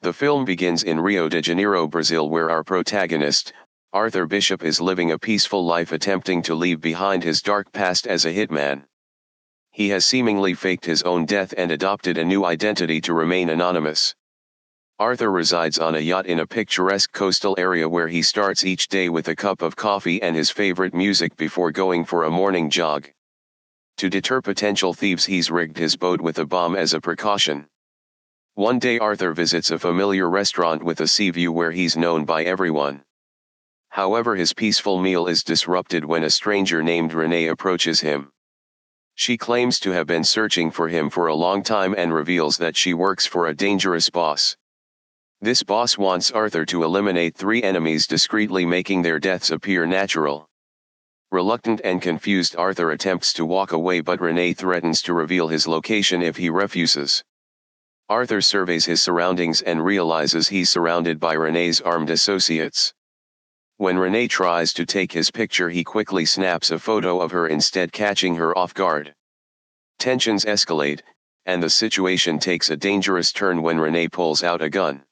The film begins in Rio de Janeiro, Brazil, where our protagonist, Arthur Bishop, is living a peaceful life, attempting to leave behind his dark past as a hitman. He has seemingly faked his own death and adopted a new identity to remain anonymous. Arthur resides on a yacht in a picturesque coastal area where he starts each day with a cup of coffee and his favorite music before going for a morning jog. To deter potential thieves, he's rigged his boat with a bomb as a precaution. One day Arthur visits a familiar restaurant with a sea view where he's known by everyone. However, his peaceful meal is disrupted when a stranger named Renee approaches him. She claims to have been searching for him for a long time and reveals that she works for a dangerous boss. This boss wants Arthur to eliminate 3 enemies discreetly, making their deaths appear natural. Reluctant and confused, Arthur attempts to walk away, but Renee threatens to reveal his location if he refuses. Arthur surveys his surroundings and realizes he's surrounded by Renee's armed associates. When Renee tries to take his picture, he quickly snaps a photo of her instead, catching her off guard. Tensions escalate, and the situation takes a dangerous turn when Renee pulls out a gun.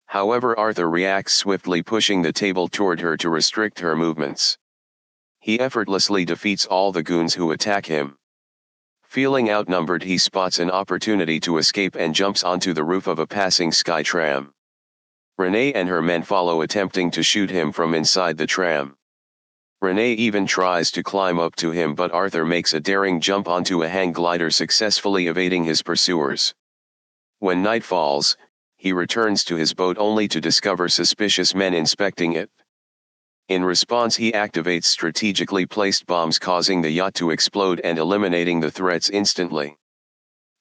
However, Arthur reacts swiftly, pushing the table toward her to restrict her movements. He effortlessly defeats all the goons who attack him. Feeling outnumbered, he spots an opportunity to escape and jumps onto the roof of a passing sky tram. Renee and her men follow, attempting to shoot him from inside the tram. Renee even tries to climb up to him, but Arthur makes a daring jump onto a hang glider, successfully evading his pursuers. When night falls, he returns to his boat only to discover suspicious men inspecting it. In response, he activates strategically placed bombs, causing the yacht to explode and eliminating the threats instantly.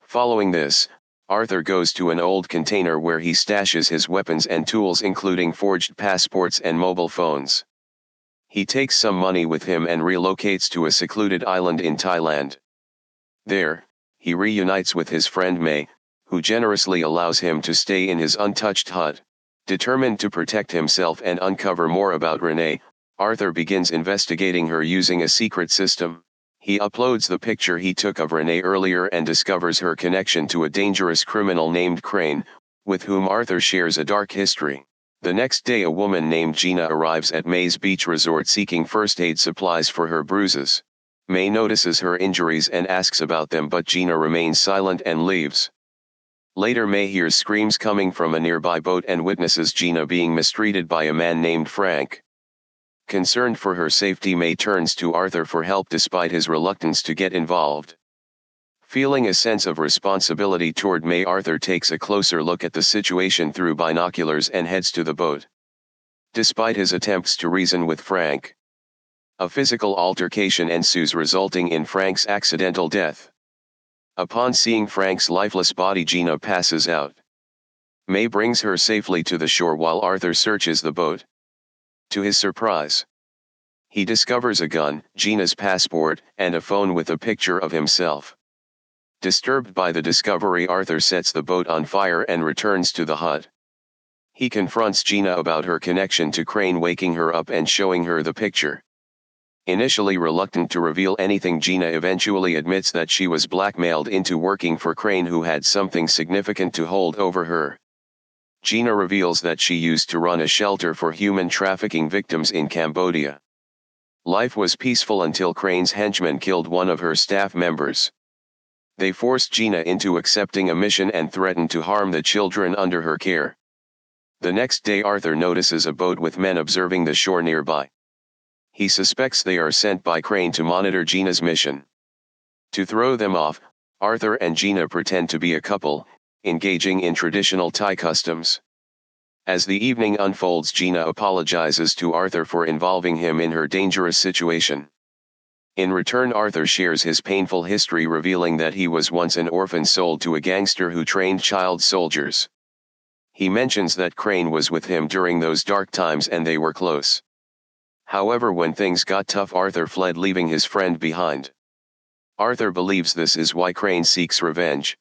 Following this, Arthur goes to an old container where he stashes his weapons and tools, including forged passports and mobile phones. He takes some money with him and relocates to a secluded island in Thailand. There, he reunites with his friend May, who generously allows him to stay in his untouched hut. Determined to protect himself and uncover more about Renee, Arthur begins investigating her using a secret system. He uploads the picture he took of Renee earlier and discovers her connection to a dangerous criminal named Crane, with whom Arthur shares a dark history. The next day, a woman named Gina arrives at May's beach resort seeking first aid supplies for her bruises. May notices her injuries and asks about them, but Gina remains silent and leaves. Later, May hears screams coming from a nearby boat and witnesses Gina being mistreated by a man named Frank. Concerned for her safety, May turns to Arthur for help despite his reluctance to get involved. Feeling a sense of responsibility toward May, Arthur takes a closer look at the situation through binoculars and heads to the boat. Despite his attempts to reason with Frank, a physical altercation ensues, resulting in Frank's accidental death. Upon seeing Frank's lifeless body, Gina passes out. May brings her safely to the shore while Arthur searches the boat. To his surprise, he discovers a gun, Gina's passport, and a phone with a picture of himself. Disturbed by the discovery, Arthur sets the boat on fire and returns to the hut. He confronts Gina about her connection to Crane, waking her up and showing her the picture. Initially reluctant to reveal anything, Gina eventually admits that she was blackmailed into working for Crane, who had something significant to hold over her. Gina reveals that she used to run a shelter for human trafficking victims in Cambodia. Life was peaceful until Crane's henchmen killed one of her staff members. They forced Gina into accepting a mission and threatened to harm the children under her care. The next day, Arthur notices a boat with men observing the shore nearby. He suspects they are sent by Crane to monitor Gina's mission. To throw them off, Arthur and Gina pretend to be a couple, engaging in traditional Thai customs. As the evening unfolds, Gina apologizes to Arthur for involving him in her dangerous situation. In return, Arthur shares his painful history, revealing that he was once an orphan sold to a gangster who trained child soldiers. He mentions that Crane was with him during those dark times and they were close. However, when things got tough, Arthur fled, leaving his friend behind. Arthur believes this is why Crane seeks revenge.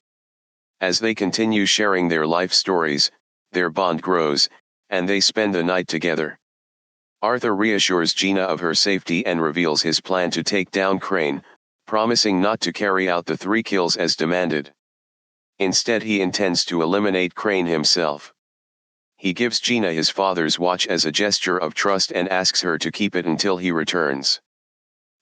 As they continue sharing their life stories, their bond grows, and they spend the night together. Arthur reassures Gina of her safety and reveals his plan to take down Crane, promising not to carry out the 3 kills as demanded. Instead, he intends to eliminate Crane himself. He gives Gina his father's watch as a gesture of trust and asks her to keep it until he returns.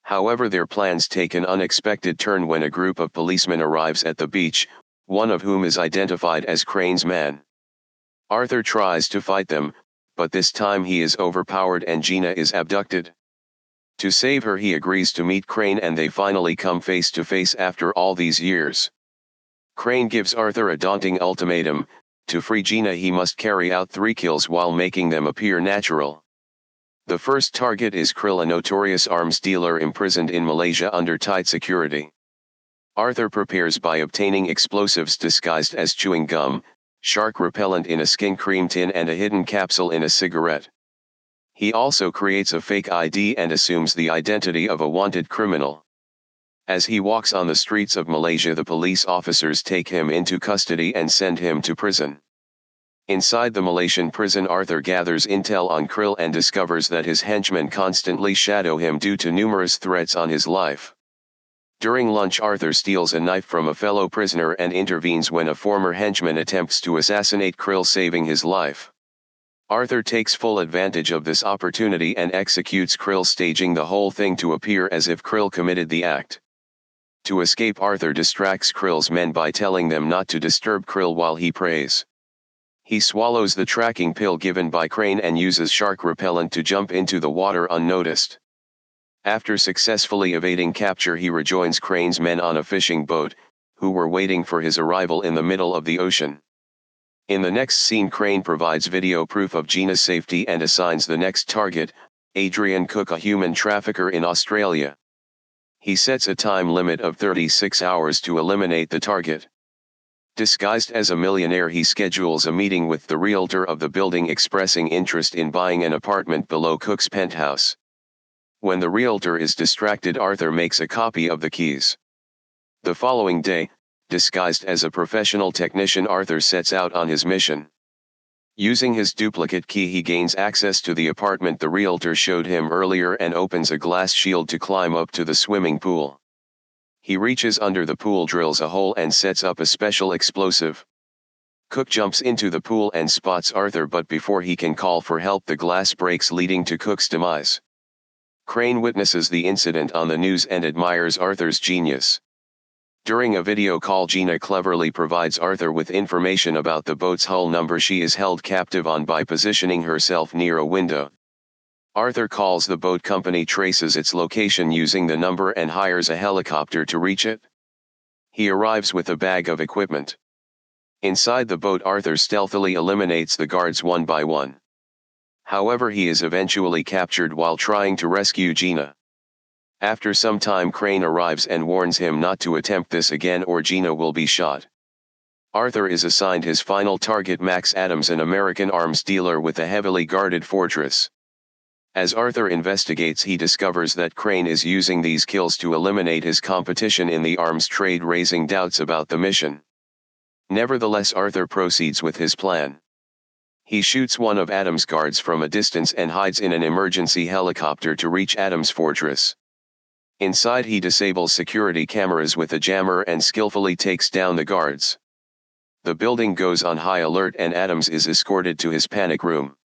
However, their plans take an unexpected turn when a group of policemen arrives at the beach, one of whom is identified as Crane's man. Arthur tries to fight them, but this time he is overpowered and Gina is abducted. To save her, he agrees to meet Crane and they finally come face to face after all these years. Crane gives Arthur a daunting ultimatum: to free Gina he must carry out 3 kills while making them appear natural. The first target is Krill, a notorious arms dealer imprisoned in Malaysia under tight security. Arthur prepares by obtaining explosives disguised as chewing gum, shark repellent in a skin cream tin and a hidden capsule in a cigarette. He also creates a fake ID and assumes the identity of a wanted criminal. As he walks on the streets of Malaysia, the police officers take him into custody and send him to prison. Inside the Malaysian prison, Arthur gathers intel on Krill and discovers that his henchmen constantly shadow him due to numerous threats on his life. During lunch, Arthur steals a knife from a fellow prisoner and intervenes when a former henchman attempts to assassinate Krill, saving his life. Arthur takes full advantage of this opportunity and executes Krill, staging the whole thing to appear as if Krill committed the act. To escape, Arthur distracts Krill's men by telling them not to disturb Krill while he prays. He swallows the tracking pill given by Crane and uses shark repellent to jump into the water unnoticed. After successfully evading capture, he rejoins Crane's men on a fishing boat, who were waiting for his arrival in the middle of the ocean. In the next scene, Crane provides video proof of Gina's safety and assigns the next target, Adrian Cook, a human trafficker in Australia. He sets a time limit of 36 hours to eliminate the target. Disguised as a millionaire, he schedules a meeting with the realtor of the building, expressing interest in buying an apartment below Cook's penthouse. When the realtor is distracted, Arthur makes a copy of the keys. The following day, disguised as a professional technician, Arthur sets out on his mission. Using his duplicate key, he gains access to the apartment the realtor showed him earlier and opens a glass shield to climb up to the swimming pool. He reaches under the pool, drills a hole and sets up a special explosive. Cook jumps into the pool and spots Arthur, but before he can call for help, the glass breaks, leading to Cook's demise. Crane witnesses the incident on the news and admires Arthur's genius. During a video call, Gina cleverly provides Arthur with information about the boat's hull number she is held captive on by positioning herself near a window. Arthur calls the boat company, traces its location using the number and hires a helicopter to reach it. He arrives with a bag of equipment. Inside the boat, Arthur stealthily eliminates the guards one by one. However, he is eventually captured while trying to rescue Gina. After some time, Crane arrives and warns him not to attempt this again or Gina will be shot. Arthur is assigned his final target, Max Adams, an American arms dealer with a heavily guarded fortress. As Arthur investigates, he discovers that Crane is using these kills to eliminate his competition in the arms trade, raising doubts about the mission. Nevertheless, Arthur proceeds with his plan. He shoots one of Adams' guards from a distance and hides in an emergency helicopter to reach Adams' fortress. Inside, he disables security cameras with a jammer and skillfully takes down the guards. The building goes on high alert and Adams is escorted to his panic room.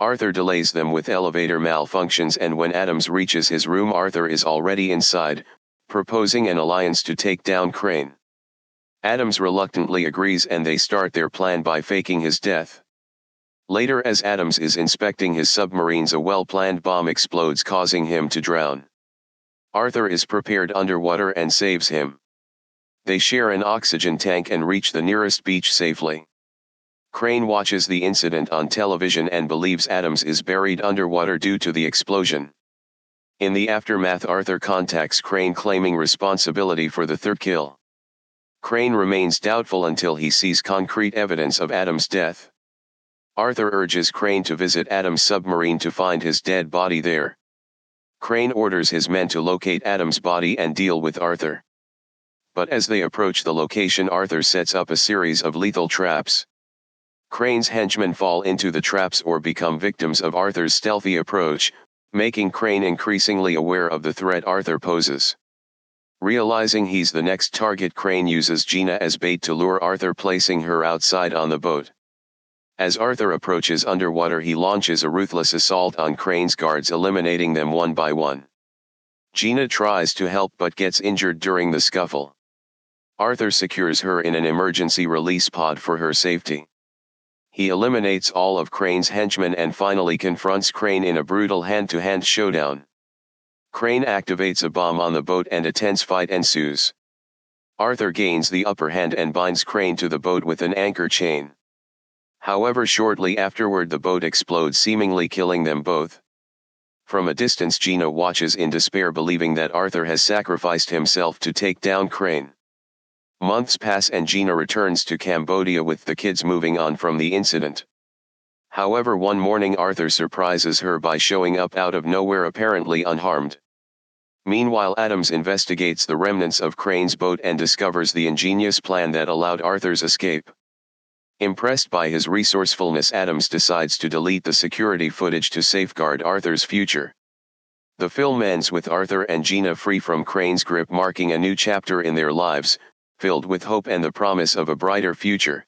Arthur delays them with elevator malfunctions, and when Adams reaches his room, Arthur is already inside, proposing an alliance to take down Crane. Adams reluctantly agrees and they start their plan by faking his death. Later, as Adams is inspecting his submarines, a well-planned bomb explodes, causing him to drown. Arthur is prepared underwater and saves him. They share an oxygen tank and reach the nearest beach safely. Crane watches the incident on television and believes Adams is buried underwater due to the explosion. In the aftermath, Arthur contacts Crane claiming responsibility for the third kill. Crane remains doubtful until he sees concrete evidence of Adams' death. Arthur urges Crane to visit Adams' submarine to find his dead body there. Crane orders his men to locate Adams' body and deal with Arthur. But as they approach the location, Arthur sets up a series of lethal traps. Crane's henchmen fall into the traps or become victims of Arthur's stealthy approach, making Crane increasingly aware of the threat Arthur poses. Realizing he's the next target, Crane uses Gina as bait to lure Arthur, placing her outside on the boat. As Arthur approaches underwater, he launches a ruthless assault on Crane's guards, eliminating them one by one. Gina tries to help but gets injured during the scuffle. Arthur secures her in an emergency release pod for her safety. He eliminates all of Crane's henchmen and finally confronts Crane in a brutal hand-to-hand showdown. Crane activates a bomb on the boat and a tense fight ensues. Arthur gains the upper hand and binds Crane to the boat with an anchor chain. However, shortly afterward the boat explodes, seemingly killing them both. From a distance, Gina watches in despair, believing that Arthur has sacrificed himself to take down Crane. Months pass and Gina returns to Cambodia with the kids, moving on from the incident. However, one morning Arthur surprises her by showing up out of nowhere, apparently unharmed. Meanwhile, Adams investigates the remnants of Crane's boat and discovers the ingenious plan that allowed Arthur's escape. Impressed by his resourcefulness, Adams decides to delete the security footage to safeguard Arthur's future. The film ends with Arthur and Gina free from Crane's grip, marking a new chapter in their lives, filled with hope and the promise of a brighter future.